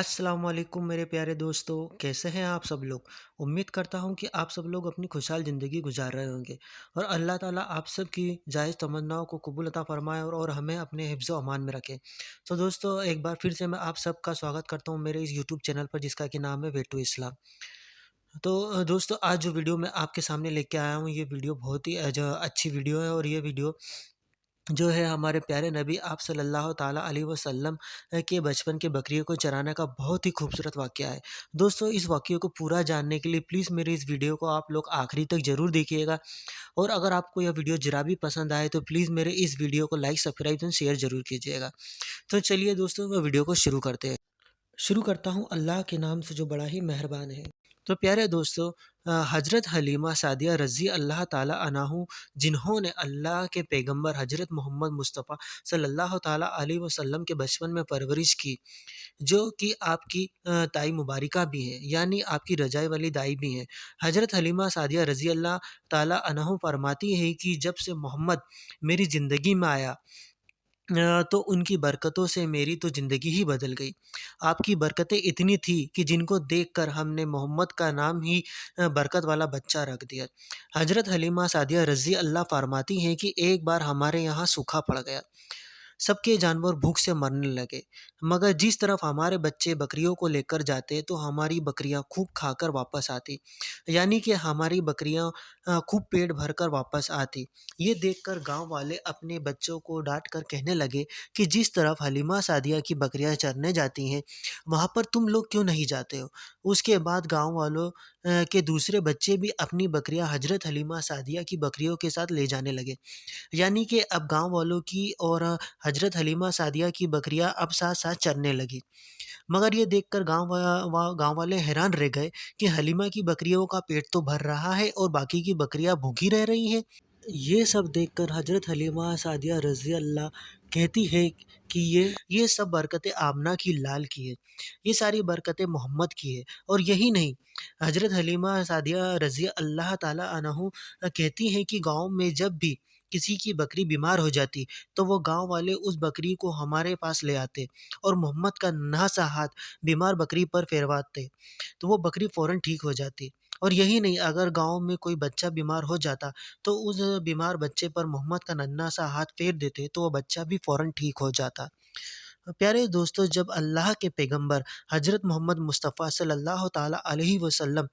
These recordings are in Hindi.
अस्सलाम वालेकुम मेरे प्यारे दोस्तों, कैसे हैं आप सब लोग। उम्मीद करता हूं कि आप सब लोग अपनी खुशहाल ज़िंदगी गुजार रहे होंगे और अल्लाह ताला आप सब की जायज़ तमन्नाओं को कबूल अता फ़रमाए और हमें अपने हिफ्ज़ व अमान में रखे। तो दोस्तों, एक बार फिर से मैं आप सबका स्वागत करता हूं मेरे इस यूट्यूब चैनल पर, जिसका कि नाम है वे टू इस्लाम। तो दोस्तों, आज जो वीडियो मैं आपके सामने लेके आया हूँ, ये वीडियो बहुत ही अच्छी वीडियो है और ये वीडियो जो है हमारे प्यारे नबी आप सल्लल्लाहु ताला अलैहि वसल्लम के बचपन के बकरियों को चराने का बहुत ही खूबसूरत वाक़या है। दोस्तों, इस वाक़ये को पूरा जानने के लिए प्लीज़ मेरे इस वीडियो को आप लोग आखिरी तक ज़रूर देखिएगा और अगर आपको यह वीडियो ज़रा भी पसंद आए तो प्लीज़ मेरे इस वीडियो को लाइक, सब्सक्राइब एंड शेयर ज़रूर कीजिएगा। तो चलिए दोस्तों, मैं वीडियो को शुरू करते हैं। शुरू करता हूँ अल्लाह के नाम से जो बड़ा ही मेहरबान है। तो प्यारे दोस्तों, हज़रत हलीमा सादिया रज़ी अल्लाह ताला अन्हा, जिन्होंने अल्लाह के पैगंबर हज़रत मोहम्मद मुस्तफ़ा सल्लल्लाहु ताला अलैहि वसल्लम के बचपन में परवरिश की, जो कि आपकी ताई मुबारिका भी हैं, यानी आपकी रज़ाई वाली दाई भी हैं। हज़रत हलीमा सादिया रज़ी अल्लाह ताला अन्हा फरमाती हैं कि जब से मोहम्मद मेरी ज़िंदगी में आया, तो उनकी बरकतों से मेरी तो ज़िंदगी ही बदल गई। आपकी बरकतें इतनी थी कि जिनको देखकर हमने मोहम्मद का नाम ही बरकत वाला बच्चा रख दिया। हज़रत हलीमा सादिया रज़ी अल्लाह फरमाती हैं कि एक बार हमारे यहाँ सूखा पड़ गया। सबके जानवर भूख से मरने लगे, मगर जिस तरफ हमारे बच्चे बकरियों को लेकर जाते तो हमारी बकरियां खूब खाकर वापस आती, यानी कि हमारी बकरियां खूब पेट भरकर वापस आती। ये देखकर गांव वाले अपने बच्चों को डांट कर कहने लगे कि जिस तरफ हलीमा सादिया की बकरियां चरने जाती हैं, वहां पर तुम लोग क्यों नहीं जाते हो। उसके बाद गांव वालों के दूसरे बच्चे भी अपनी बकरियां हजरत हलीमा सादिया की बकरियों के साथ ले जाने लगे, यानी कि अब गाँव वालों की और हज़रत हलीमा सादिया की बकरियाँ अब साथ-साथ चरने लगी। मगर ये देखकर गाँव वाले हैरान रह गए कि हलीमा की बकरियों का पेट तो भर रहा है और बाकी की बकरियाँ भूखी रह रही हैं। ये सब देखकर हज़रत हलीमा सादिया रज़ी अल्लाह कहती है कि ये सब बरकतें आमना की लाल की है। ये सारी बरकतें मोहम्मद की है और यही नहीं, हज़रत हलीमा सादिया रज़ी अल्लाह ताला अन्हा कहती हैं कि गाँव में जब भी किसी की बकरी बीमार हो जाती, तो वो गाँव वाले उस बकरी को हमारे पास ले आते और मोहम्मद का नन्हा सा हाथ बीमार बकरी पर फेरवाते, तो वो बकरी फ़ौरन ठीक हो जाती। और यही नहीं, अगर गाँव में कोई बच्चा बीमार हो जाता, तो उस बीमार बच्चे पर मोहम्मद का नन्हा सा हाथ फेर देते, तो वो बच्चा भी फ़ौरन ठीक हो जाता। प्यारे दोस्तों, जब अल्लाह के पैगंबर हज़रत मोहम्मद मुस्तफ़ा सल्लल्लाहु ताला अलैहि वसल्लम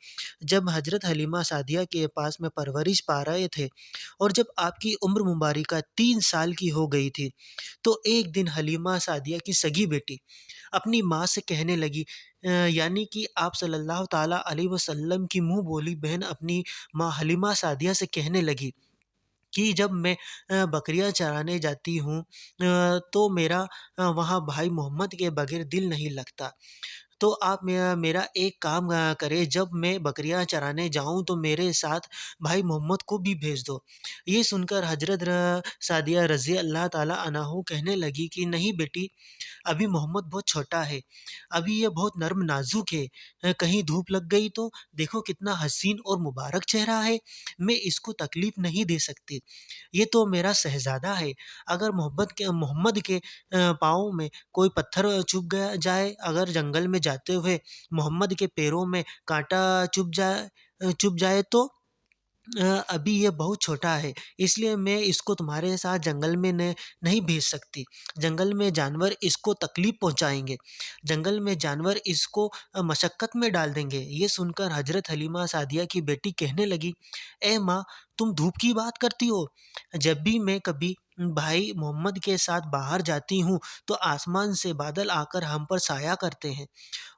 जब हज़रत हलीमा सादिया के पास में परवरिश पा रहे थे और जब आपकी उम्र मुबारिका 3 साल की हो गई थी, तो एक दिन हलीमा सादिया की सगी बेटी अपनी माँ से कहने लगी, यानी कि आप सल्लल्लाहु ताला अलैहि वसल्लम की मुँह बोली बहन अपनी माँ हलीमा सादिया से कहने लगी कि जब मैं बकरियाँ चराने जाती हूँ, तो मेरा वहाँ भाई मोहम्मद के बगैर दिल नहीं लगता। तो आप मेरा एक काम करें, जब मैं बकरियाँ चराने जाऊँ तो मेरे साथ भाई मोहम्मद को भी भेज दो। ये सुनकर हज़रत सादिया रज़ी अल्लाह ताला अन्हा कहने लगी कि नहीं बेटी, अभी मोहम्मद बहुत छोटा है, अभी ये बहुत नर्म नाज़ुक है, कहीं धूप लग गई तो देखो कितना हसीन और मुबारक चेहरा है, मैं इसको तकलीफ़ नहीं दे सकती। ये तो मेरा शहज़ादा है, अगर मोहम्मद के पाँव में कोई पत्थर चुभ गया जाए, अगर जंगल में जाते हुए मोहम्मद के पैरों में काँटा चुभ जाए तो अभी ये बहुत छोटा है, इसलिए मैं इसको तुम्हारे साथ जंगल में नहीं भेज सकती। जंगल में जानवर इसको तकलीफ़ पहुँचाएँगे, जंगल में जानवर इसको मशक्कत में डाल देंगे। ये सुनकर हज़रत हलीमा सादिया की बेटी कहने लगी, "ए माँ, तुम धूप की बात करती हो? जब भी मैं कभी भाई मोहम्मद के साथ बाहर जाती हूँ, तो आसमान से बादल आकर हम पर साया करते हैं।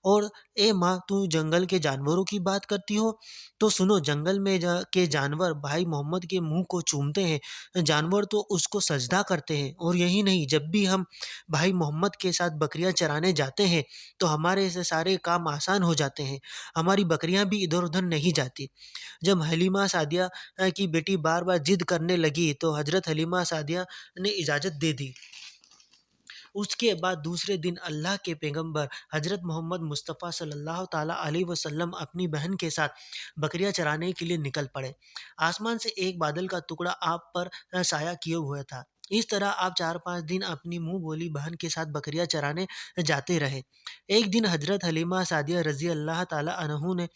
और ए माँ, तू जंगल के जानवरों की बात करती हो, तो सुनो, जंगल में के जानवर भाई मोहम्मद के मुंह को चूमते हैं, जानवर तो उसको सजदा करते हैं। और यही नहीं, जब भी हम भाई मोहम्मद के साथ बकरियां चराने जाते हैं, तो हमारे से सारे काम आसान हो जाते हैं, हमारी बकरियां भी इधर उधर नहीं जाती। जब हलीमा सादिया की बेटी बार बार जिद करने लगी, तो हजरत हलीमा सादिया ने इजाज़त दे दी। उसके बाद दूसरे दिन अल्लाह के पैगंबर हज़रत मोहम्मद मुस्तफ़ा सल्लल्लाहु ताला अलैहि वसल्लम अपनी बहन के साथ बकरियाँ चराने के लिए निकल पड़े। आसमान से एक बादल का टुकड़ा आप पर साया किए हुआ था। इस तरह आप 4-5 दिन अपनी मुँह बोली बहन के साथ बकरियाँ चराने जाते रहे। एक दिन हज़रत हलीमा सादिया रज़ी अल्लाह ताला अन्हु ने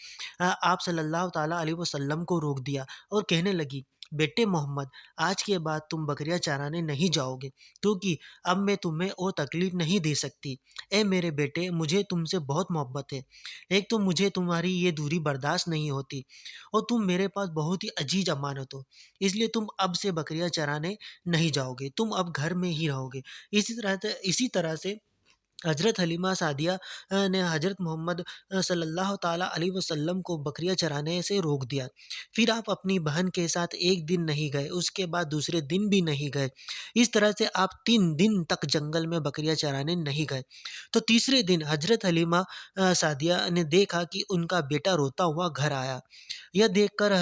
आप सल्लल्लाहु ताला अलैहि वसल्लम को रोक दिया और कहने लगी, "बेटे मोहम्मद, आज के बाद तुम बकरियाँ चराने नहीं जाओगे, क्योंकि अब मैं तुम्हें और तकलीफ़ नहीं दे सकती। ए मेरे बेटे, मुझे तुमसे बहुत मोहब्बत है। एक तो मुझे तुम्हारी ये दूरी बर्दाश्त नहीं होती और तुम मेरे पास बहुत ही अजीज अमानत हो, इसलिए तुम अब से बकरियाँ चराने नहीं जाओगे, तुम अब घर में ही रहोगे। इसी तरह से हज़रत हलीमा सादिया ने हज़रत मोहम्मद सल्लल्लाहु ताला अलैहि वसल्लम को बकरियाँ चराने से रोक दिया। फिर आप अपनी बहन के साथ एक दिन नहीं गए, उसके बाद दूसरे दिन भी नहीं गए। इस तरह से आप 3 दिन तक जंगल में बकरियाँ चराने नहीं गए। तो तीसरे दिन हज़रत हलीमा सादिया ने देखा कि उनका बेटा रोता हुआ घर आया। यह देखकर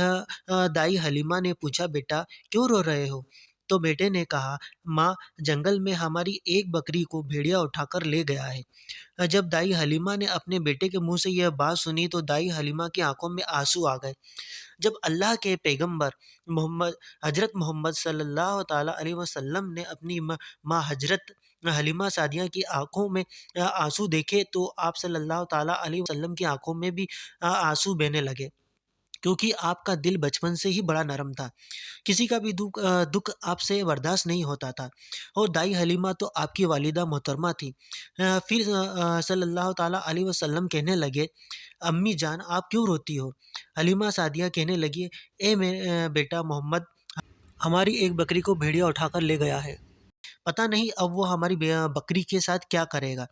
दाई हलीमा ने पूछा, "बेटा, क्यों रो रहे हो?" तो बेटे ने कहा, "माँ, जंगल में हमारी एक बकरी को भेड़िया उठाकर ले गया है।" जब दाई हलीमा ने अपने बेटे के मुँह से यह बात सुनी तो दाई हलीमा की आँखों में आँसू आ गए। जब अल्लाह के पैगंबर मोहम्मद हज़रत मोहम्मद सल्लल्लाहु ताला अलैहि वसल्लम ने अपनी माँ हज़रत हलीमा सादिया की आँखों में आँसू देखे तो आप सल्लल्लाहु ताला अलैहि वसल्लम की आँखों में भी आँसू बहने लगे। क्योंकि आपका दिल बचपन से ही बड़ा नरम था। किसी का भी दुःख आपसे बर्दाश्त नहीं होता था और दाई हलीमा तो आपकी वालिदा मोहतरमा थी। फिर सल्लल्लाहु ताला अलैहि वसल्लम कहने लगे, "अम्मी जान, आप क्यों रोती हो?" हलीमा सादिया कहने लगी, बेटा मोहम्मद, हमारी एक बकरी को भेड़िया उठाकर ले गया है। पता नहीं अब वो हमारी बकरी के साथ क्या करेगा।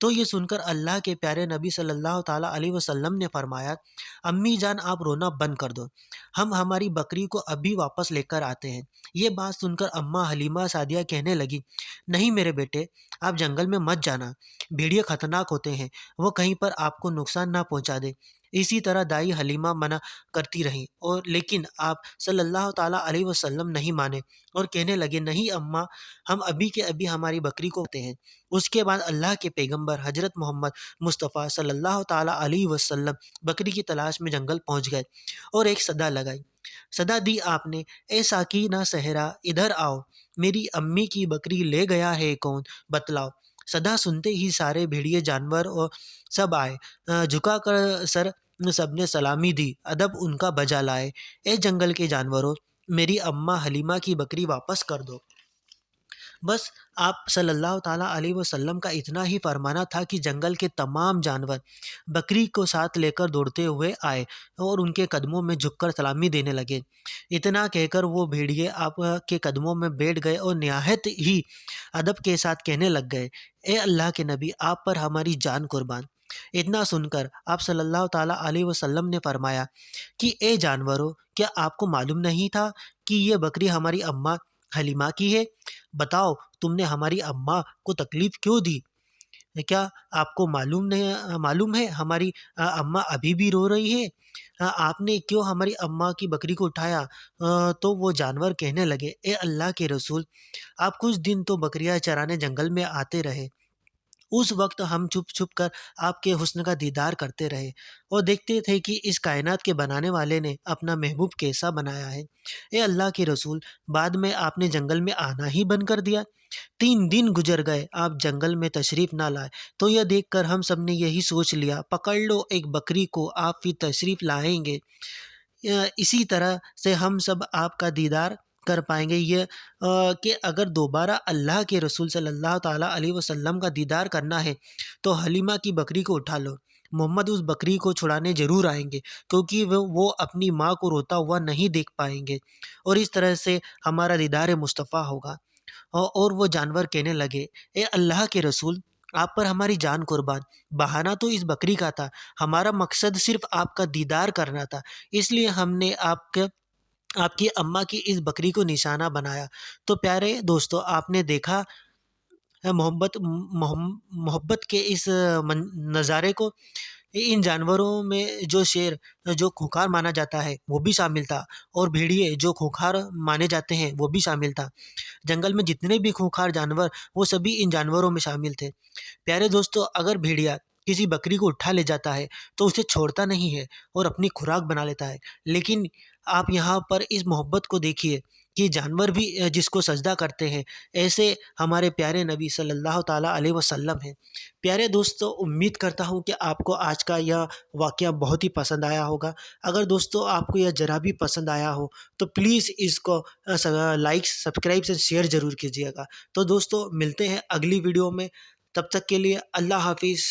तो ये सुनकर अल्लाह के प्यारे नबी सल्लल्लाहु ताला अलैहि वसल्लम ने फरमाया, "अम्मी जान, आप रोना बंद कर दो। हम हमारी बकरी को अभी वापस लेकर आते हैं।" ये बात सुनकर अम्मा हलीमा सादिया कहने लगी, "नहीं मेरे बेटे, आप जंगल में मत जाना। भेड़िए खतरनाक होते हैं, वो कहीं पर आपको नुकसान ना पहुँचा दे।" इसी तरह दाई हलीमा मना करती रहीं और लेकिन आप सल्लल्लाहु ताला अलैहि वसल्लम नहीं माने और कहने लगे, "नहीं अम्मा, हम अभी के अभी हमारी बकरी को लाते हैं।" उसके बाद अल्लाह के पैगंबर हज़रत मोहम्मद मुस्तफ़ा सल्लल्लाहु ताला अलैहि वसल्लम बकरी की तलाश में जंगल पहुँच गए और एक सदा लगाई। सदा दी आपने, "ए साकीना सहरा, इधर आओ, मेरी अम्मी की बकरी ले गया है कौन? बतलाओ।" सदा सुनते ही सारे भेड़िए जानवर और सब आए। झुकाकर सर सबने सलामी दी, अदब उनका बजा लाए। "ए जंगल के जानवरों, मेरी अम्मा हलीमा की बकरी वापस कर दो।" बस आप सल्लल्लाहु ताला अलैहि वसल्लम का इतना ही फरमाना था कि जंगल के तमाम जानवर बकरी को साथ लेकर दौड़ते हुए आए और उनके कदमों में झुककर सलामी देने लगे। इतना कहकर वो भेड़िए आप के कदमों में बैठ गए और निहायत ही अदब के साथ कहने लग गए, "ए अल्लाह के नबी, आप पर हमारी जान कुर्बान।" इतना सुनकर आप सल्लल्लाहु ताला अलैहि वसल्लम ने फरमाया कि ए जानवरों, क्या आपको मालूम नहीं था कि ये बकरी हमारी अम्मा हलीमा की है? बताओ, तुमने हमारी अम्मा को तकलीफ़ क्यों दी? क्या आपको मालूम है हमारी अम्मा अभी भी रो रही है? आपने क्यों हमारी अम्मा की बकरी को उठाया?" तो वो जानवर कहने लगे, "ए अल्लाह के रसूल, आप कुछ दिन तो बकरियाँ चराने जंगल में आते रहे। उस वक़्त हम छुप-छुप कर आपके हुस्न का दीदार करते रहे और देखते थे कि इस कायनात के बनाने वाले ने अपना महबूब कैसा बनाया है। ए अल्लाह के रसूल, बाद में आपने जंगल में आना ही बंद कर दिया। 3 दिन गुज़र गए, आप जंगल में तशरीफ़ ना लाए, तो यह देखकर हम सब ने यही सोच लिया, पकड़ लो एक बकरी को, आप फिर तशरीफ़ लाएँगे। इसी तरह से हम सब आपका दीदार कर पाएँगे। कि अगर दोबारा अल्लाह के रसूल सल्लल्लाहु ताला अलैहि वसल्लम का दीदार करना है, तो हलीमा की बकरी को उठा लो। मोहम्मद उस बकरी को छुड़ाने ज़रूर आएँगे, क्योंकि वो अपनी माँ को रोता हुआ नहीं देख पाएँगे और इस तरह से हमारा दीदार मुस्तफ़ा होगा। और वो जानवर कहने लगे, "ए अल्लाह के रसूल, आप पर हमारी जान कुर्बान। बहाना तो इस बकरी का था, हमारा मकसद सिर्फ़ आपका दीदार करना था, इसलिए हमने आपकी अम्मा की इस बकरी को निशाना बनाया।" तो प्यारे दोस्तों, आपने देखा मोहब्बत के इस नज़ारे को। इन जानवरों में जो शेर जो खूंखार माना जाता है वो भी शामिल था और भेड़िए जो खूंखार माने जाते हैं वो भी शामिल था। जंगल में जितने भी खूंखार जानवर वो सभी इन जानवरों में शामिल थे। प्यारे दोस्तों, अगर भेड़िया किसी बकरी को उठा ले जाता है तो उसे छोड़ता नहीं है और अपनी खुराक बना लेता है। लेकिन आप यहाँ पर इस मोहब्बत को देखिए कि जानवर भी जिसको सजदा करते हैं, ऐसे हमारे प्यारे नबी सल्लल्लाहु ताला अलैहि वसल्लम हैं। प्यारे दोस्तों, उम्मीद करता हूँ कि आपको आज का यह वाक़या बहुत ही पसंद आया होगा। अगर दोस्तों आपको यह ज़रा भी पसंद आया हो तो प्लीज़ इसको लाइक, सब्सक्राइब से शेयर ज़रूर कीजिएगा। तो दोस्तों मिलते हैं अगली वीडियो में, तब तक के लिए अल्लाह हाफ़िज़।